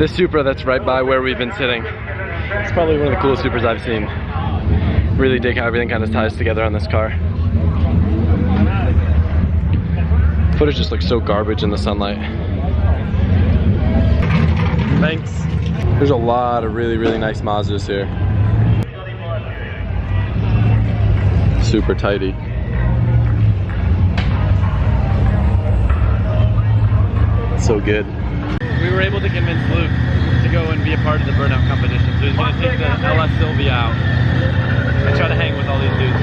This Supra that's right by where we've been sitting, it's probably one of the coolest Supras I've seen. Really dig how everything kind of ties together on this car. Footage just looks so garbage in the sunlight. Thanks. There's a lot of really nice Mazdas here. Super tidy. So good. We were able to convince Luke to go and be a part of the burnout competition, so he's going to take the LS Sylvia out and try to hang with all these dudes.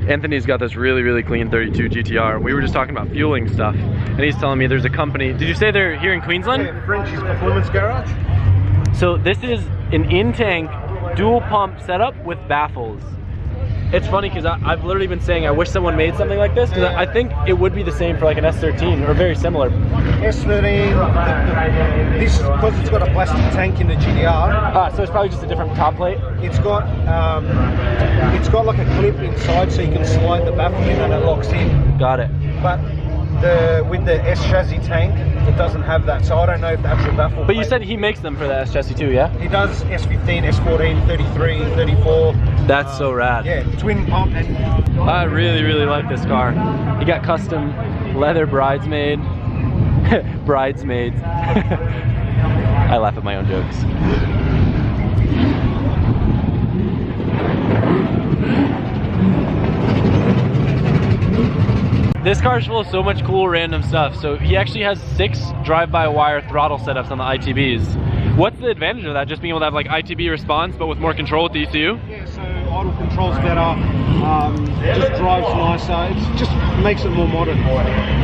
Anthony's got this really clean 32 GTR. We were just talking about fueling stuff, and he's telling me there's a company. Did you say they're here in Queensland? Yeah, Frenchie's Performance Garage. So this is an in-tank dual pump setup with baffles. It's funny because I've literally been saying I wish someone made something like this, because I think it would be the same for like an S13 or very similar. S13, this, because it's got a plastic tank in the GTR. So it's probably just a different top plate. It's got like a clip inside so you can slide the baffle in and it locks in. Got it. But with the S chassis tank, it doesn't have that, so I don't know if that's the baffle. But you said he makes them for the S chassis too, yeah? He does S15, S14, 33, 34. That's so rad. Yeah, twin pump. I really like this car. He got custom leather bridesmaids. I laugh at my own jokes. This car's full of so much cool random stuff. So he actually has 6 drive-by-wire throttle setups on the ITBs, What's the advantage of that? Just being able to have like ITB response, but with more control with the ECU? Yeah, so idle control's better, just drives nicer, it just makes it more modern.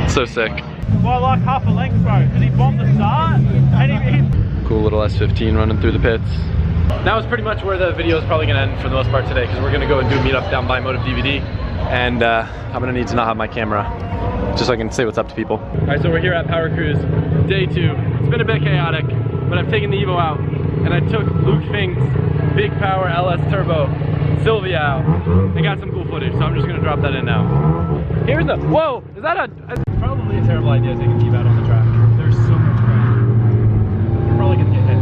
So sick. Well, like half a length, bro, because he bombed the start, and he... Cool little S15 running through the pits. That was pretty much where the video is probably gonna end for the most part today, because we're gonna go and do a meetup down by Motive DVD, and I'm gonna need to not have my camera, just so I can say what's up to people. All right, so we're here at Powercruise, day 2. It's been a bit chaotic, but I've taken the Evo out, and I took Luke Fink's Big Power LS Turbo Sylvia out, and got some cool footage, so I'm just gonna drop that in now. Here's the, whoa, is that a, probably a terrible idea taking Eve out on the track. There's so much crap. We're probably gonna get hit.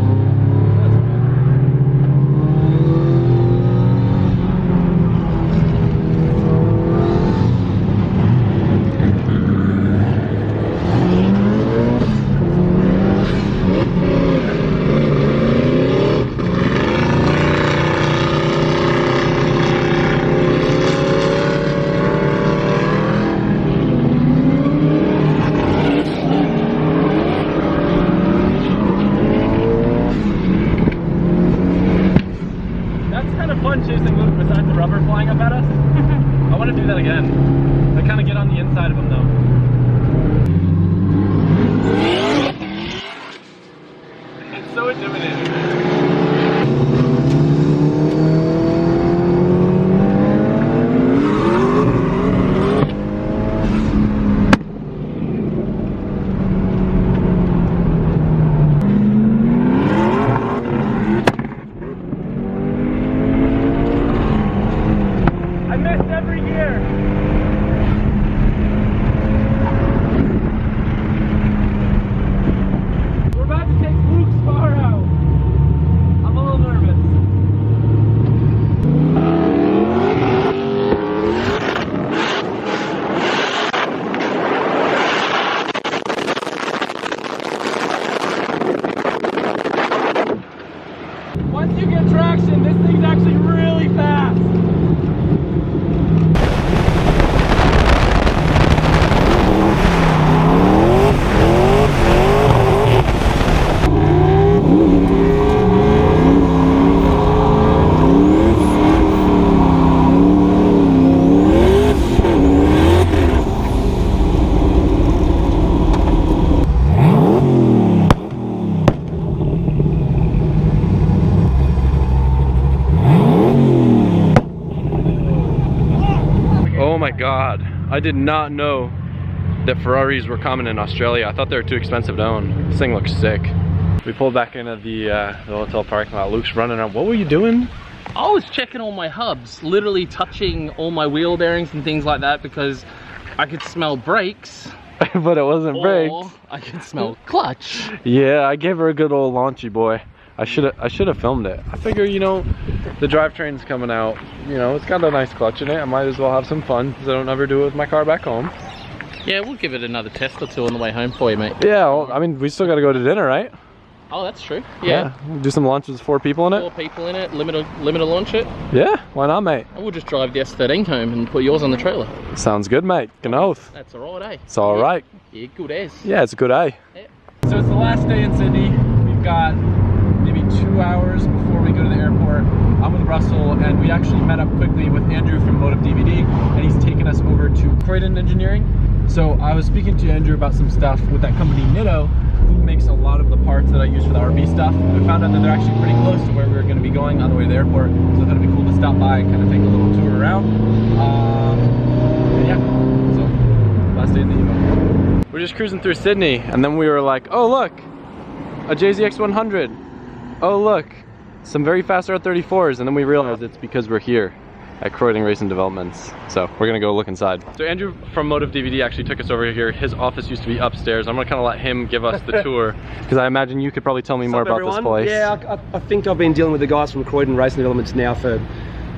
Chasing Luke besides the rubber flying up at us. I want to do that again. I kind of get on the inside of him though. It's so intimidating. Once you get traction, this thing's actually really fast. Oh my god, I did not know that Ferraris were common in Australia. I thought they were too expensive to own. This thing looks sick. We pulled back into the hotel parking lot. Luke's running around. What were you doing? I was checking all my hubs, literally touching all my wheel bearings and things like that, because I could smell brakes. But it wasn't brakes. I could smell clutch. Yeah, I gave her a good old launchy boy. I should have filmed it. I figure, you know, the drivetrain's coming out. You know, it's got a nice clutch in it. I might as well have some fun, because I don't ever do it with my car back home. Yeah, we'll give it another test or two on the way home for you, mate. Yeah, well, I mean, we still got to go to dinner, right? Oh, that's true. Yeah. We'll do some lunches with 4 people in it. 4 people in it, limit to launch it. Yeah, why not, mate? And we'll just drive the S13 home and put yours on the trailer. Sounds good, mate. Good oath. That's alright, eh? It's alright. Yeah, good as. Yeah, it's a good eye. Yeah. So it's the last day in Sydney. We've got maybe 2 hours before we go to the airport. I'm with Russell, and we actually met up quickly with Andrew from Motive DVD, and he's taken us over to Croydon Engineering. So I was speaking to Andrew about some stuff with that company Nitto, who makes a lot of the parts that I use for the RV stuff. We found out that they're actually pretty close to where we were going to be going on the way to the airport, so I thought it'd be cool to stop by and kind of take a little tour around. And yeah, so last day in the Evo. We're just cruising through Sydney, and then we were like, oh look, a JZX 100. Oh look, some very fast R34s, and then we realized it's because we're here at Croydon Racing Developments. So we're gonna go look inside. So Andrew from Motive DVD actually took us over here. His office used to be upstairs. I'm gonna kind of let him give us the tour, because I imagine you could probably tell me more about this place. Yeah, I think I've been dealing with the guys from Croydon Racing Developments now for,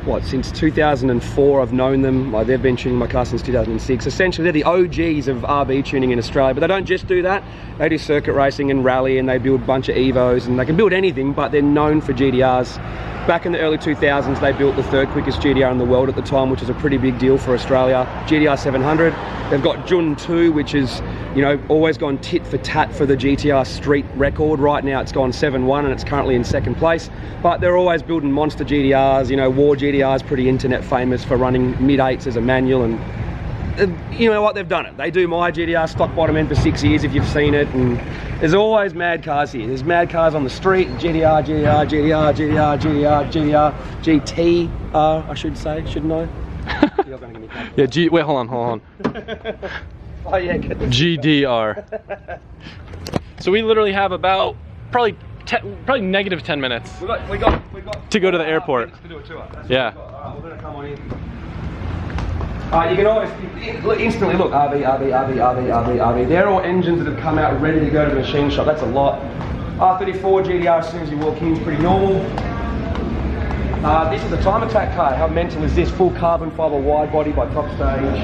what, since 2004. I've known them. Like, they've been tuning my car since 2006. Essentially, they're the OGs of RB tuning in Australia, but they don't just do that. They do circuit racing and rally, and they build a bunch of Evos, and they can build anything, but they're known for GDRs. Back in the early 2000s, they built the 3rd quickest GTR in the world at the time, which is a pretty big deal for Australia. GTR 700. They've got Jun 2, which is, you know, always gone tit for tat for the GTR street record. Right now it's gone 7-1 and it's currently in 2nd place. But they're always building monster GTRs. You know, War GTR is pretty internet famous for running mid-8s as a manual, and you know what, they've done it. They do my GTR stock bottom end for 6 years if you've seen it, and there's always mad cars here. There's mad cars on the street, GTR, GTR, GTR, GTR, GTR, GTR, GTR, I should say, shouldn't I? You're gonna give me that. Yeah, wait, hold on. Oh yeah, get the GDR. So we literally have about probably negative 10 minutes we got to go to the airport. To do a tour. Yeah. We're gonna come on in. You can always instantly look, RB. They're all engines that have come out ready to go to the machine shop. That's a lot. R34 GTR as soon as you walk in is pretty normal. This is a time attack car. How mental is this? Full carbon fiber wide body by Top Stage.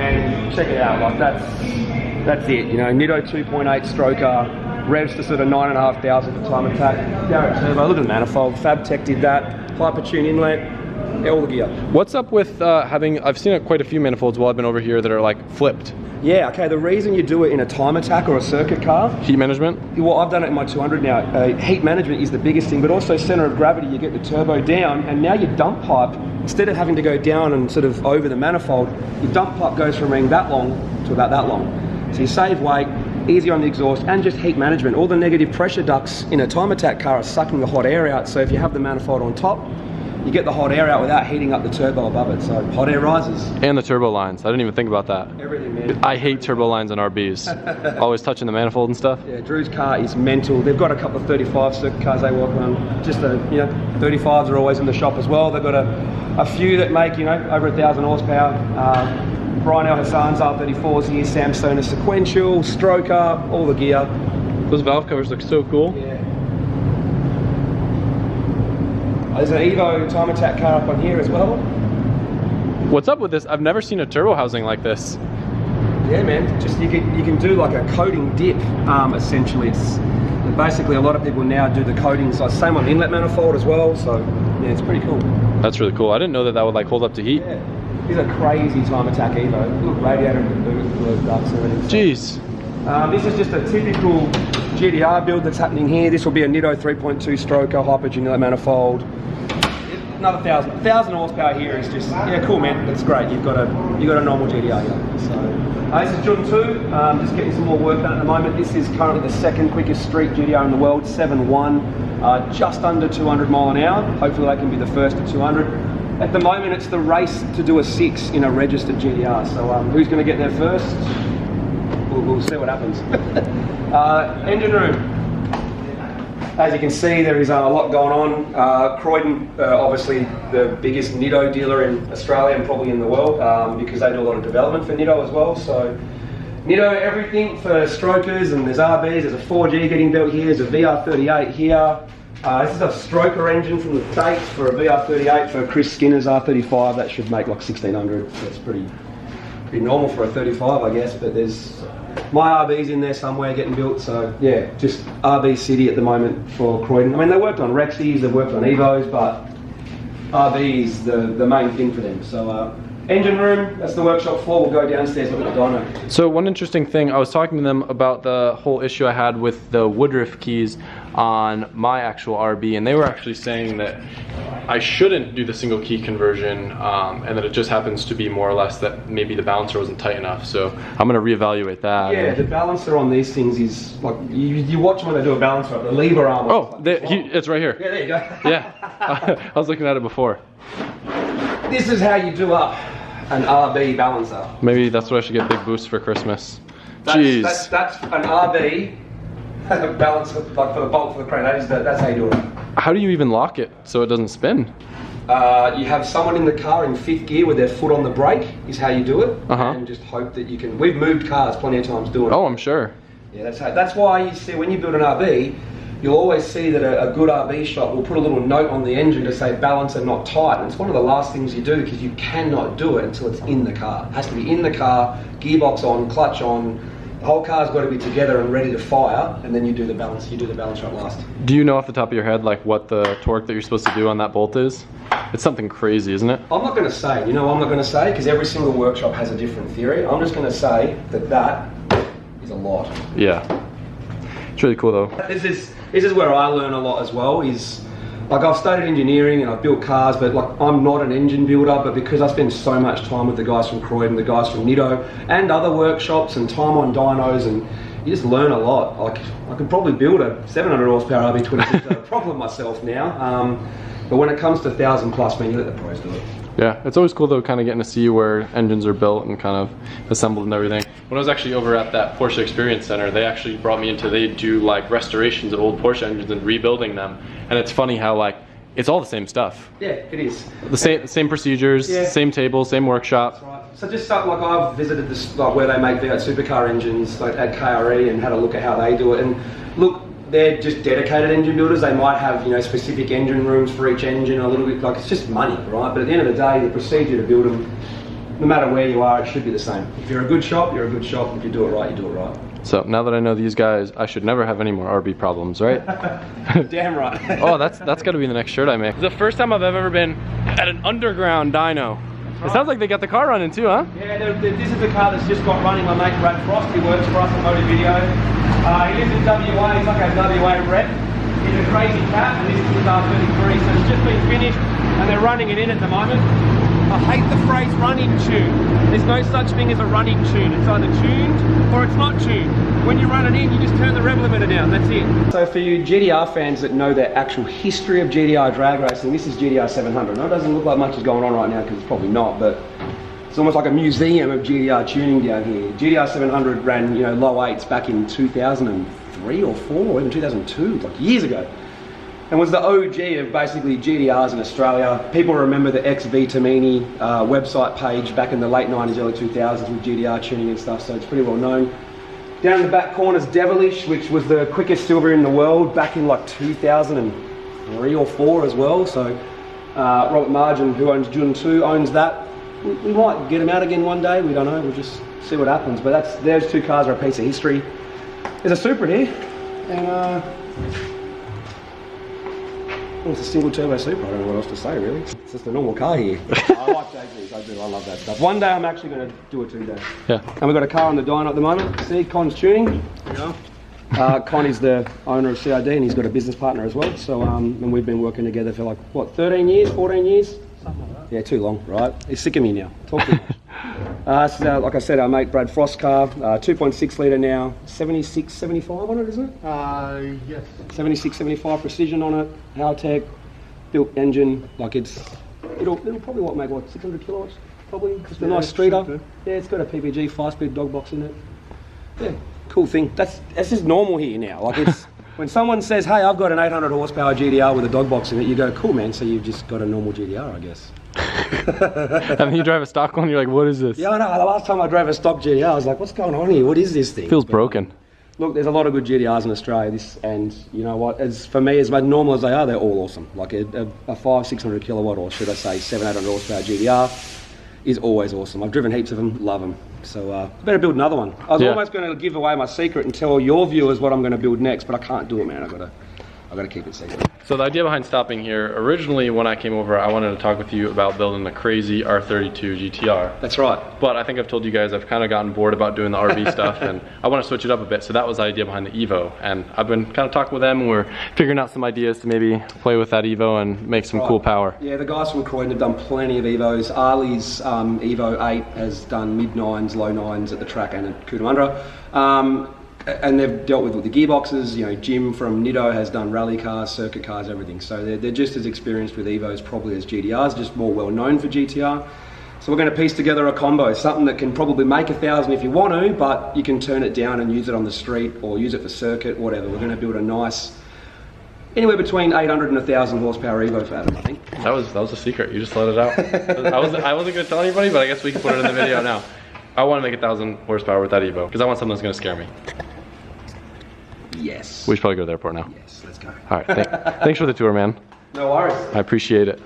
And check it out, like that's it. You know, Nitto 2.8 stroker, revs to sort of 9,500 for time attack. Garrett turbo, look at the manifold. FabTech did that. Hypertune inlet. All the gear. What's up with I've seen quite a few manifolds while I've been over here that are like flipped. Yeah, okay, the reason you do it in a time attack or a circuit car, heat management? Well, I've done it in my 200 now. Heat management is the biggest thing, but also center of gravity. You get the turbo down, and now your dump pipe, instead of having to go down and sort of over the manifold, your dump pipe goes from being that long to about that long. So you save weight, easier on the exhaust, and just heat management. All the negative pressure ducts in a time attack car are sucking the hot air out, so if you have the manifold on top, you get the hot air out without heating up the turbo above it, so hot air rises. And the turbo lines. I didn't even think about that. Everything, man. I hate turbo lines on RBs. Always touching the manifold and stuff. Yeah, Drew's car is mental. They've got a couple of 35 circuit cars they work on. Just you know, 35s are always in the shop as well. They've got a few that make, you know, over 1,000 horsepower. Brian El Hassan's R34s here, Samsona sequential, stroker, all the gear. Those valve covers look so cool. Yeah. There's an Evo time attack car up on here as well. What's up with this? I've never seen a turbo housing like this. Yeah, man. Just you can do like a coating dip. Essentially, it's basically a lot of people now do the coating. So same on inlet manifold as well. So yeah, it's pretty cool. That's really cool. I didn't know that would like hold up to heat. Yeah, these are crazy time attack Evo. Look, radiator in the boot, the ducts and everything. Jeez. This is just a typical GTR build that's happening here. This will be a Nitto 3.2 stroker, hypertune inlet manifold. Another 1,000 horsepower here is just, yeah, cool, man. That's great. You've got a normal GTR here. So this is Jun 2. Just getting some more work done at the moment. This is currently the 2nd quickest street GTR in the world, 7.1, just under 200 mile an hour. Hopefully they can be the first to 200. At the moment, it's the race to do a 6 in a registered GTR. So who's going to get there first? We'll see what happens. Engine room. As you can see, there is a lot going on. Croydon, obviously the biggest Nitto dealer in Australia and probably in the world, because they do a lot of development for Nitto as well. So Nitto, everything for strokers, and there's RBs, there's a 4G getting built here, there's a VR38 here. This is a stroker engine from the States for a VR38 for Chris Skinner's R35. That should make like 1,600. That's pretty normal for a 35, I guess, but there's my RB's in there somewhere getting built, so yeah, just RB City at the moment for Croydon. I mean, they worked on Rexys, they've worked on Evos, but RB's the main thing for them. So engine room, that's the workshop floor. We'll go downstairs, look at the dyno. So one interesting thing, I was talking to them about the whole issue I had with the Woodruff keys on my actual RB, and they were actually saying that I shouldn't do the single key conversion, and that it just happens to be more or less that maybe the balancer wasn't tight enough. So I'm going to reevaluate that. Yeah, the balancer on these things is like, you watch them when they do a balancer up, the lever arm. Oh, it's right here. Yeah, there you go. Yeah, I was looking at it before. This is how you do up an RB balancer. Maybe that's what I should get Big Boost for Christmas. Jeez. That's an RB balancer, like for the bolt for the crane. That's how you do it. How do you even lock it so it doesn't spin? You have someone in the car in 5th gear with their foot on the brake, is how you do it. And just hope that you can. We've moved cars plenty of times doing it. Oh, I'm sure. Yeah, that's why you see when you build an RB, you'll always see that a good RB shop will put a little note on the engine to say balancer not tight. And it's one of the last things you do, because you cannot do it until it's in the car. It has to be in the car, gearbox on, clutch on. The whole car's got to be together and ready to fire, and then you do the balance. You do the balance shot last. Do you know off the top of your head like what the torque that you're supposed to do on that bolt is? It's something crazy, isn't it? I'm not going to say. You know, I'm not going to say because every single workshop has a different theory. I'm just going to say that is a lot. Yeah. It's really cool though. This is where I learn a lot as well. Is like I've studied engineering and I've built cars, but like I'm not an engine builder. But because I spend so much time with the guys from Croydon, the guys from Nitto, and other workshops, and time on dynos, and you just learn a lot. Like I could probably build a 700 horsepower RB26 no problem myself now. But when it comes to 1,000+, man, you let the pros do it. Yeah, it's always cool though, kind of getting to see where engines are built and kind of assembled and everything. When I was actually over at that Porsche Experience Center, they actually brought me into, they do like restorations of old Porsche engines and rebuilding them. And it's funny how like, it's all the same stuff. Yeah, it is. The same procedures, yeah. Same table, same workshop. That's right. So just like I've visited this, like where they make V8 supercar engines, like at KRE, and had a look at how they do it. And look, they're just dedicated engine builders. They might have, you know, specific engine rooms for each engine, a little bit, like it's just money, right? But at the end of the day, the procedure to build them, no matter where you are, it should be the same. If you're a good shop, you're a good shop. If you do it right, you do it right. So now that I know these guys, I should never have any more RB problems, right? Damn right. Oh, that's got to be the next shirt I make. It's the first time I've ever been at an underground dyno. Right. It sounds like they got the car running too, huh? Yeah, this is the car that's just got running. My mate Brad Frost, he works for us at Motor Video. He lives in WA, he's like a WA rep. He's a crazy cat, and this is his R33, so it's just been finished, and they're running it in at the moment. I hate the phrase running tune. There's no such thing as a running tune. It's either tuned or it's not tuned. When you run it in, you just turn the rev limiter down, that's it. So for you GTR fans that know the actual history of GTR drag racing, this is GTR 700. Now it doesn't look like much is going on right now because it's probably not, but it's almost like a museum of GTR tuning down here. GTR 700 ran, you know, low eights back in 2003 or 4 or even 2002, like years ago. And was the OG of basically GTRs in Australia. People remember the XV Tamini website page back in the late 90s, early 2000s with GTR tuning and stuff, so it's pretty well known. Down in the back corner is Devilish, which was the quickest silver in the world back in like 2003 or 4 as well. So Robert Margin, who owns Jun 2, owns that. We might get him out again one day, we don't know, we'll just see what happens. But those two cars are a piece of history. There's a Supra here, and it's a single turbo Supra, I don't know what else to say really. It's just a normal car here. I like JGs, I do, I love that stuff. One day I'm actually going to do a 2-day. Yeah. And we've got a car on the dyno at the moment. See, Con's tuning. Yeah. Con is the owner of CID and he's got a business partner as well. So, and we've been working together for like, what, 13 years, 14 years? Something like that. Yeah, too long, right? He's sick of me now. Talk too much. So, like I said, our mate Brad Frost car, 2.6 litre now, 76, 75 on it, isn't it? Yes. 76, 75 precision on it, Haltech, built engine, like it'll probably make what, 600 kilowatts? Probably, just a nice streeter. Yeah, it's got a PPG 5-speed dog box in it. Yeah, cool thing. That's just normal here now. Like it's, when someone says, hey, I've got an 800 horsepower GTR with a dog box in it, you go, cool man, so you've just got a normal GTR, I guess. And then you drive a stock one, you're like, what is this? Yeah, I know. The last time I drove a stock GTR, I was like, what's going on here? What is this thing? Feels broken. Look, there's a lot of good GTRs in Australia, and you know what? For me, as normal as they are, they're all awesome. Like a 500-600 kilowatt, or should I say 700-800 horsepower GTR is always awesome. I've driven heaps of them, love them. So I better build another one. I was almost going to give away my secret and tell your viewers what I'm going to build next, but I can't do it, man. I've got to keep it secret. So the idea behind stopping here, originally when I came over, I wanted to talk with you about building the crazy R32 GTR. That's right. But I think I've told you guys I've kind of gotten bored about doing the RV stuff, and I want to switch it up a bit. So that was the idea behind the Evo, and I've been kind of talking with them, and we're figuring out some ideas to maybe play with that Evo and make some cool power. Yeah, the guys from Croydon have done plenty of Evos. Ali's Evo 8 has done mid-9s, low-9s at the track and at Cootamundra. And they've dealt with the gearboxes. You know, Jim from Nitto has done rally cars, circuit cars, everything. So they're just as experienced with Evos probably as GTRs, just more well known for GTR. So we're going to piece together a combo, something that can probably make 1,000 if you want to, but you can turn it down and use it on the street or use it for circuit, whatever. We're going to build a nice, anywhere between 800 and 1,000 horsepower Evo for Adam, I think. That was a secret. You just let it out. I wasn't going to tell anybody, but I guess we can put it in the video now. I want to make 1,000 horsepower with that Evo because I want something that's going to scare me. Yes. We should probably go to the airport now. Yes, let's go. All right, thanks for the tour, man. No worries. I appreciate it.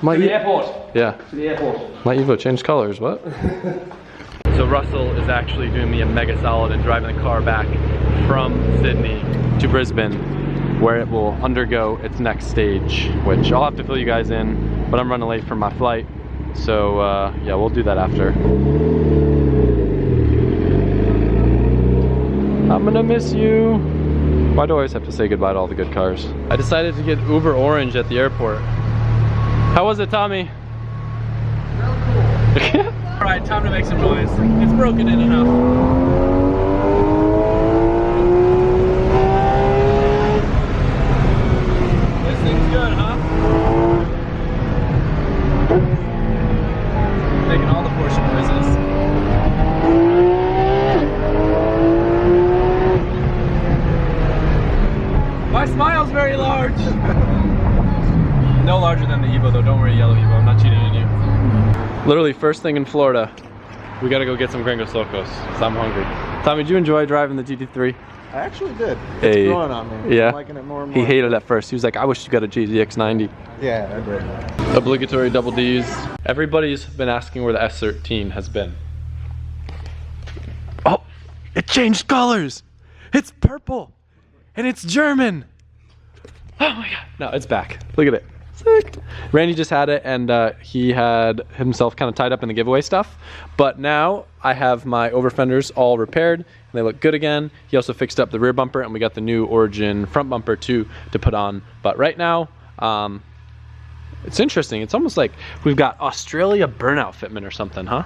To the airport. Yeah. To the airport. My Evo changed colors, what? So Russell is actually doing me a mega solid and driving the car back from Sydney to Brisbane, where it will undergo its next stage, which I'll have to fill you guys in, but I'm running late for my flight. So yeah, we'll do that after. I'm gonna miss you. Why do I always have to say goodbye to all the good cars? I decided to get Uber Orange at the airport. How was it, Tommy? Alright, time to make some noise. It's broken in enough. This thing's good, huh? Making all the Porsche noises. My smile's very large. No larger than the Evo though, don't worry, yellow Evo, I'm not cheating on you. Literally first thing in Florida, we gotta go get some Gringos Locos, because I'm hungry. Tommy, did you enjoy driving the GT3? I actually did. Hey. It's growing on me. Yeah. I'm liking it more and more. He hated it at first. He was like, I wish you got a GTX90. Yeah, I did. Obligatory double Ds. Everybody's been asking where the S13 has been. Oh, it changed colors. It's purple and it's German. Oh my God. No, it's back. Look at it. Sick. Randy just had it and he had himself kind of tied up in the giveaway stuff. But now I have my over fenders all repaired and they look good again. He also fixed up the rear bumper and we got the new Origin front bumper too to put on. But right now, it's interesting. It's almost like we've got Australia burnout fitment or something, huh?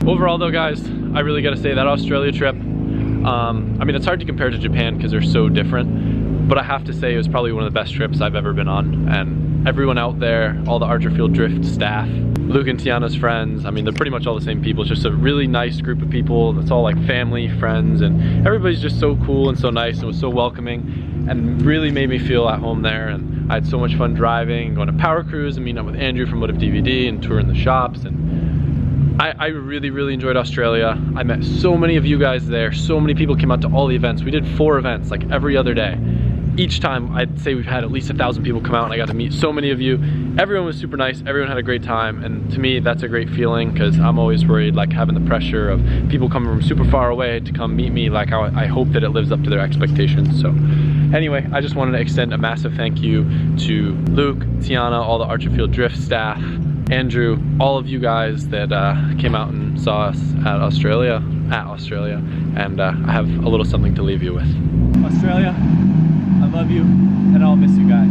Overall though, guys, I really gotta say that Australia trip, I mean, it's hard to compare to Japan because they're so different. But I have to say it was probably one of the best trips I've ever been on. And everyone out there, all the Archerfield Drift staff, Luke and Tiana's friends, I mean, they're pretty much all the same people. It's just a really nice group of people. It's all like family, friends, and everybody's just so cool and so nice and was so welcoming and really made me feel at home there. And I had so much fun driving, going to Powercruise and meeting up with Andrew from Motive DVD and touring the shops. And I really, really enjoyed Australia. I met so many of you guys there. So many people came out to all the events. We did 4 events like every other day. Each time I'd say we've had at least 1,000 people come out and I got to meet so many of you. Everyone was super nice, everyone had a great time, and to me that's a great feeling because I'm always worried like having the pressure of people coming from super far away to come meet me. Like I hope that it lives up to their expectations. So anyway, I just wanted to extend a massive thank you to Luke, Tiana, all the Archerfield Drift staff, Andrew, all of you guys that came out and saw us at Australia, and I have a little something to leave you with. Australia, I love you, and I'll miss you guys.